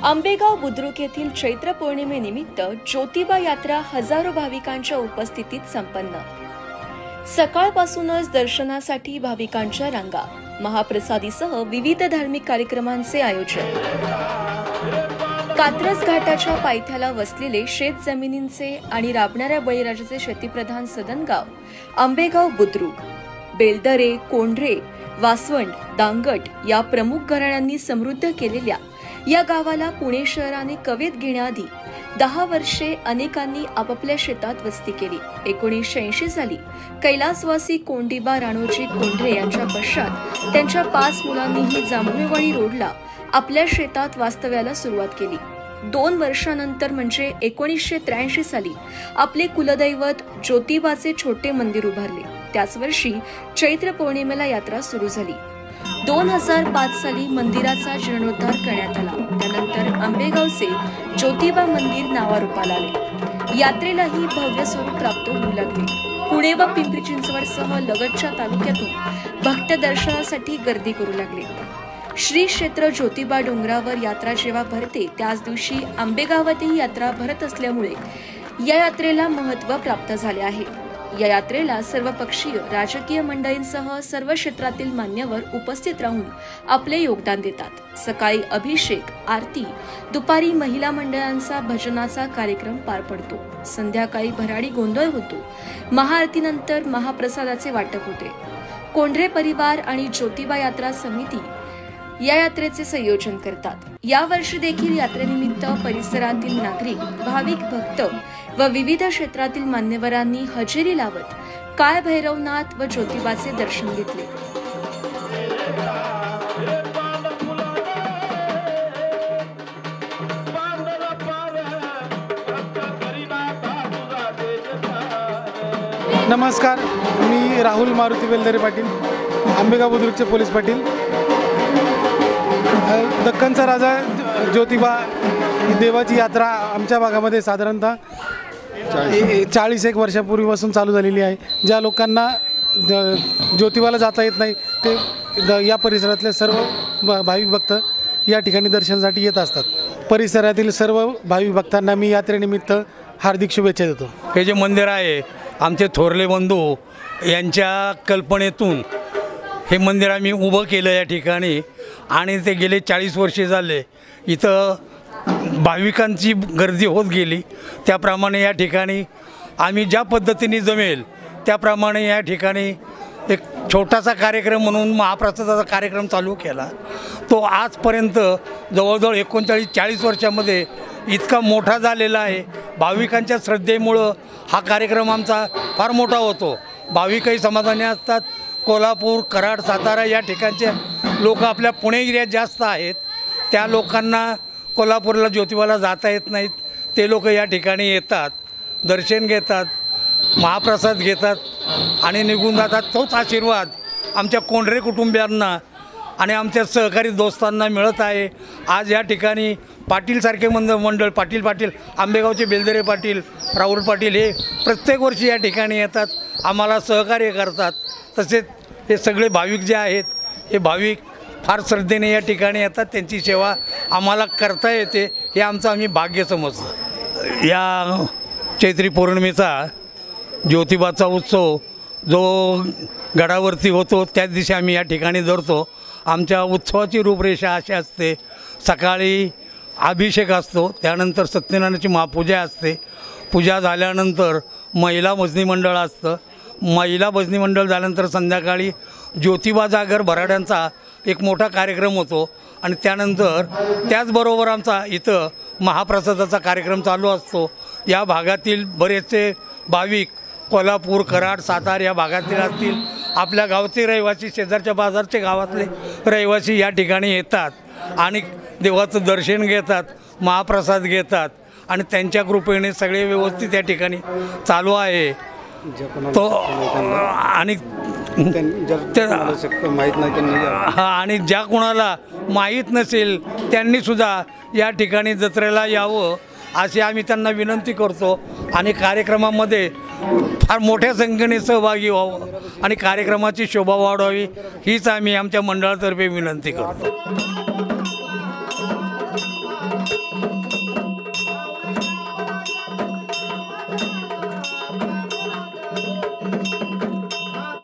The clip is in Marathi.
आंबेगाव बुद्रुक येथील चैत्र पौर्णिमेनिमित्त ज्योतिबा यात्रा हजारो भाविकांच्या उपस्थितीत संपन्न। सकाळपासूनच दर्शनासाठी भाविकांच्या रांगा, महाप्रसादीसह विविध धार्मिक कार्यक्रमांचे आयोजन। कात्रज घाटाच्या पायथ्याला वसलेले शेत जमिनींचे आणि राबणाऱ्या बळीराजाचे शेतीप्रधान सदनगाव आंबेगाव बुद्रुक, बेलदरे, कोंढरे, वासवंड, दांगट या प्रमुख घराण्यांनी समृद्ध केलेल्या या गावाला पुणे शहराने कवेत घेण्याआधी 10 वर्षे अनेकांनी आपापल्या शेतात वस्ती केली। 1980 साली कैलासवासी कोंडिबा राणोजी कोंढरे यांच्या पश्चात त्यांच्या 5 मुलांनीही जांभुळेवाडी रोडला आपल्या शेतात वास्तव्याला सुरुवात केली। 2 वर्षांनंतर म्हणजे 1983 साली आपले कुलदैवत ज्योतिबाचे छोटे मंदिर उभारले। त्याच वर्षी चैत्र पौर्णिमेला यात्रा सुरू झाली। 2005 साली मंदिराचा जीर्णोद्धार करण्यात आला। त्यानंतर आंबेगावचे ज्योतिबा मंदिर नावारूपाला आले। यात्रेलाही भव्य स्वरूप प्राप्त होऊ लागले। पुणे व पिंपरी चिंचवडसह लगतच्या तालुक्यातून भक्त दर्शनासाठी गर्दी करू लागले। श्री क्षेत्र ज्योतिबा डोंगरावर यात्रा जेव्हा भरते त्याच दिवशी आंबेगावातही यात्रा भरत असल्यामुळे या यात्रेला महत्त्व प्राप्त झाले आहे। या यात्रेला सर्वपक्षीय राजकीय मंडळींसह सर्व क्षेत्रातील मान्यवर उपस्थित राहून आपले योगदान देतात। सकाळी अभिषेक, आरती, दुपारी महिला मंडळांचा भजनाचा कार्यक्रम पार पडतो। संध्याकाळी भराडी गोंधळ होतो। महाआरतीनंतर महाप्रसादाचे वाटप होते। कोंढरे परिवार आणि ज्योतिबा यात्रा समिती या यात्रेचे संयोजन करतात। या वर्षी देखील यात्रेनिमित्त परिसरातील नागरिक, भाविक भक्त व विविध क्षेत्रातील मान्यवरांनी हजेरी लावत काळ भैरवनाथ व ज्योतिबाचे दर्शन घेतले। नमस्कार, मी राहुल मारुती बेलदरे पाटील, आंबेगाव बुद्रुकचे पोलीस पाटील। दक्खनचा राजा ज्योतिबा देवाची यात्रा आमच्या भागामध्ये साधारणतः 40-1 वर्षापूर्वीपासून चालू झालेली आहे। ज्या लोकांना ज्योतिबाला जाता येत नाही ते या परिसरातले सर्व भाविक भक्त या ठिकाणी दर्शनासाठी येत असतात। परिसरातील सर्व भाविक भक्तांना मी यात्रेनिमित्त हार्दिक शुभेच्छा देतो। हे जे मंदिर आहे आमचे थोरले बंधू यांच्या कल्पनेतून हे मंदिर आम्ही उभं केलं या ठिकाणी आणि ते गेले 40 वर्षे झाले इथं भाविकांची गर्दी होत गेली। त्याप्रमाणे या ठिकाणी आम्ही ज्या पद्धतीने जमेल त्याप्रमाणे या ठिकाणी एक छोटासा कार्यक्रम म्हणून महाप्रसादाचा कार्यक्रम चालू केला। तो आजपर्यंत जवळजवळ 39-40 वर्षामध्ये इतका मोठा झालेला आहे। भाविकांच्या श्रद्धेमुळं हा कार्यक्रम आमचा फार मोठा होतो। भाविकही समाधानी असतात। कोल्हापूर, कराड, सातारा या ठिकाणचे लोक आपल्या पुणे एरियात जास्त आहेत। त्या लोकांना कोल्हापूरला ज्योतिबाला जाता येत नाहीत, ते लोक या ठिकाणी येतात, दर्शन घेतात, महाप्रसाद घेतात आणि निघून जातात। तोच आशीर्वाद आमच्या कोंढरे कुटुंबियांना आणि आमच्या सहकारी दोस्तांना मिळत आहे। आज या ठिकाणी पाटीलसारखे मंडळ पाटील आंबेगावचे बेलदरे पाटील, राहुल पाटील हे प्रत्येक वर्षी या ठिकाणी येतात, आम्हाला सहकार्य करतात। तसेच हे सगळे भाविक जे आहेत हे भाविक फार श्रद्धेने या ठिकाणी येतात, त्यांची सेवा आम्हाला करता येते, हे आमचं आम्ही भाग्य समजतो। या चैत्री पौर्णिमेचा ज्योतिबाचा उत्सव जो गडावरती होतो त्याच दिवशी आम्ही या ठिकाणी धरतो। आमच्या उत्सवाची रूपरेषा अशी असते, सकाळी अभिषेक असतो, त्यानंतर सत्यनारायणाची महापूजा असते, पूजा झाल्यानंतर महिला भजनी मंडळ असतं, महिला भजनी मंडळ झाल्यानंतर संध्याकाळी ज्योतिबा जागर भराड्यांचा एक मोठा कार्यक्रम होतो आणि त्यानंतर त्याचबरोबर आमचा इथं महाप्रसादाचा कार्यक्रम चालू असतो। या भागातील बरेचसे भाविक कोल्हापूर, कराड, सातारा या भागातील असतील, आपल्या गावचे रहिवासी, शेजारच्या बाजारचे गावातले रहिवासी या ठिकाणी येतात आणि देवाचं दर्शन घेतात, महाप्रसाद घेतात आणि त्यांच्या कृपेने सगळे व्यवस्थित या ठिकाणी चालू आहे। तो आणि आणि ज्या कोणाला माहीत नसेल त्यांनीसुद्धा या ठिकाणी जत्रेला यावं अशी आम्ही त्यांना विनंती करतो आणि कार्यक्रमामध्ये फार मोठ्या संख्येने सहभागी व्हावं आणि कार्यक्रमाची शोभा वाढवावी हीच आम्ही आमच्या मंडळातर्फे विनंती करतो।